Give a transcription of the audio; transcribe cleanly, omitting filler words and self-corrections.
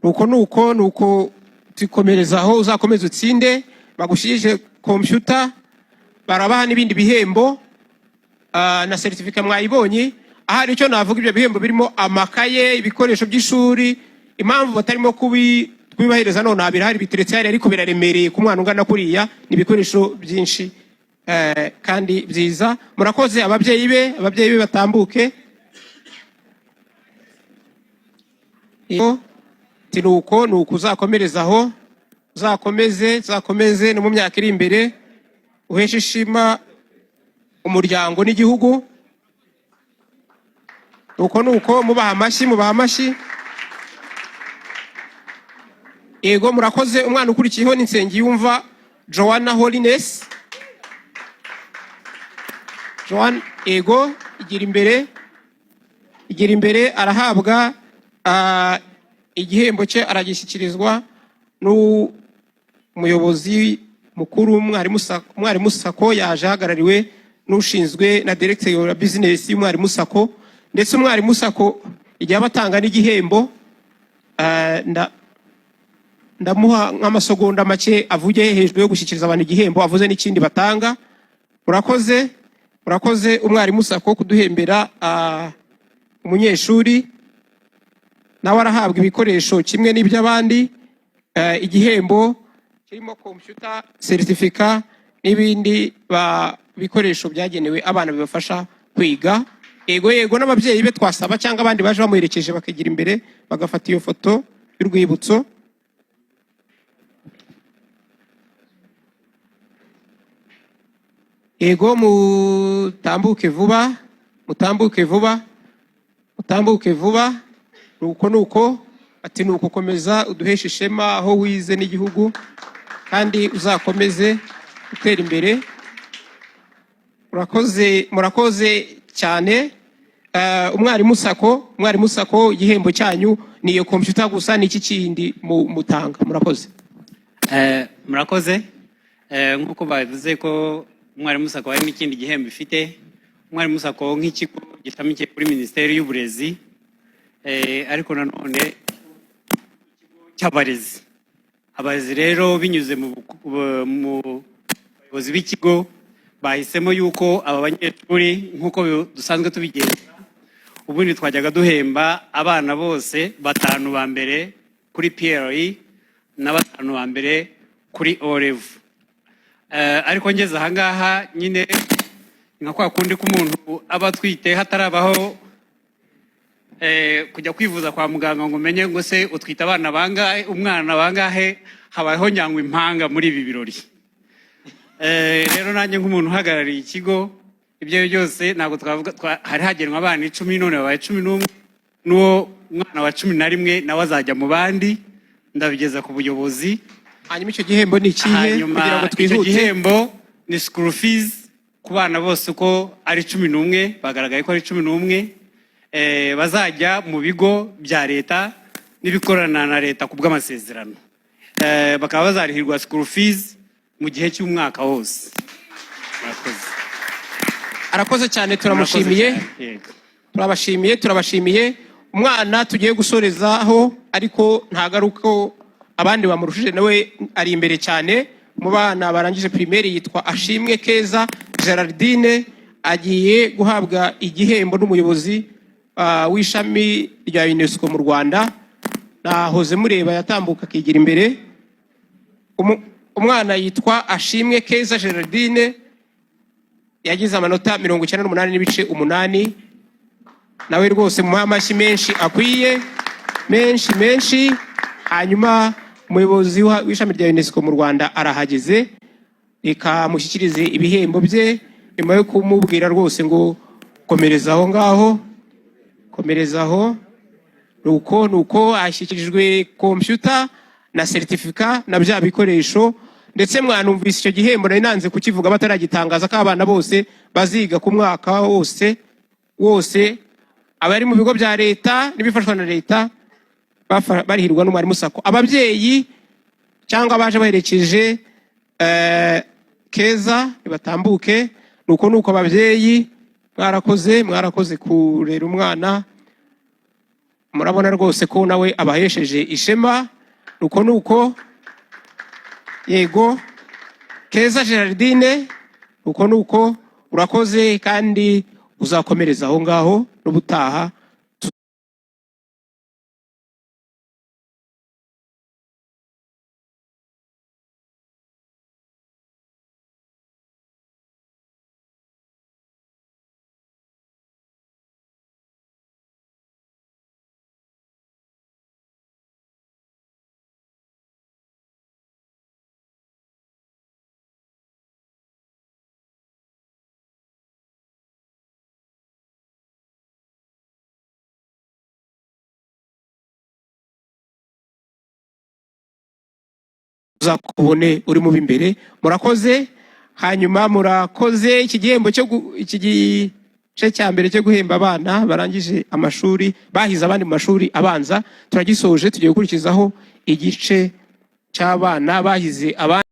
nuko tikomerezaho uzakomeza utsinde bagushije computer barabaha n'ibindi bihembo na certificate mwayibonye ahari icyo navuga ibyo bihembo birimo amakaye ibikoresho by'ishuri impamvu batarimo kubibahereza none abirahari biteretse hari ariko biraremereye ku mwana ungana kuriya n'ibikoresho byinshi kandi byiza murakoze ababyeyi be batambuke nuko uzakomerezaho uzakomeze no mu myaka iri imbere uhesha ishima umuryango n'igihugu nuko mubaha amashyi yego murakoze umwana ukurikiyeho n'Nsengiyumva Joanna Holiness Joan yego igira imbere arahabwa igihembo cye aragishyikirizwa n'umuyobozi mukuru mwarimu Sako yaje ahagarariwe n'ushinzwe na director ya business y'umwarimu Sako ndetse umwarimu Sako igihe abatanga n'igihembo ndamuha nk'amasegonda make avuge hejuru yo gushyikiriza abantu igihembo avuze n'ikindi batanga murakoze umwarimu Sako kuduhembera umunyeshuri nawe arahabwa ibikoresho kimwe n'iby'abandi igihembo kirimo computer certificate n'ibindi bikoresho byagenewe abana bibafasha kwiga yego n'ababyeyi be twasaba cyangwa abandi baje bamuherekeje bakigira imbere bagafata iyo foto y'urwibutso yego mutambuke vuba nuko ati nukukomeza uduhesha ishema aho wize n'igihugu kandi uzakomeze gutera imbere murakoze cyane umwarimu Sako igihembo cyanyu ni iyo computer gusa n'iki kindi mutanga murakoze nk'uko bavuze ko umwarimu Sako hari n'ikindi gihembo ifite umwarimu Sako nk'ikigo gishamikiye kuri Minisiteri y'Uburezi ariko nanone cy'abarezi abarezi rero binyuze mu bayobozi b'ikigo bahisemo yuko aba banyeshuri nk'uko dusanzwe tubigenza ubundi twajyaga duhemba abana bose 5 ba mbere kuri PLE na 5 ba mbere kuri O-level ariko ngeze ahangaha nyine nka kwa kundi k'umuntu aba atwite hatarabaho kujya kwivuza kwa muganga ngo umenye ngo se utwita abana bangahe umwana bangahe habaho nyangwa impanga muri ibi birori rero nanjye nk'umuntu uhagarariye ikigo ibyo byose ntabwo twavuga hari hagenwa abana 10 none babaye 11 n'uwo mwana wa 11 nawe azajya mu bandi ndabigeza ku buyobozi hanyuma icyo gihembo ni ikihe kugira ngo twihute icyo gihembo ni school fees ku bana bose uko ari 11 bagaragaye ko ari 11 bazajya mu bigo bya leta n'ibikorana na leta ku bw'amasezerano bakaba bazarihirwa school fees mu gihe cy'umwaka wose arakoze cyane turabashimiye umwana tugiye gusorezaho ariko ntagaruko abandi bamurushije nawe ari imbere cyane mu bana barangije primaire yitwa Ashimwe Keza Gerardine agiye guhabwa igihembo n'umuyobozi w'ishami rya UNESCO mu Rwanda nahoze mureba yatambuka akigira imbere umwana yitwa Ashimwe Keza Gerardine yagize amanota 98.8 nawe rwose mu amashyi menshi akwiye menshi hanyuma umuyobozi w'ishami rya UNESCO mu Rwanda arahageze reka mushyikirize ibihembo bye nyuma yo kumubwira rwose ngo komerezaho ngaho nuko ashyikirijwe computer na certificate na bya bikoresho ndetse mwanumvise icyo gihembo nari nanze kukivuga bataragitangaza ko abana bose baziga ku mwaka wose abari mu bigo bya leta n'ibifashwa na leta barihirwa n'umwarimu Sako ababyeyi cyangwa baje baherekeje Keza batambuke nuko ababyeyi mwarakoze kurera umwana murabona rwose ko nawe abahesheje ishema nuko yego. Keza Gerardine nuko urakoze kandi uzakomereza aho ngaho n'ubutaha. Uzakubone uri mu bimbere. Murakoze. Hanyuma murakoze. Iki gice cya mbere cyo guhemba abana barangije amashuri bahize abandi mu mashuri abanza turagisoje, tugiye gukurikizaho igice cy'abana bahize abandi.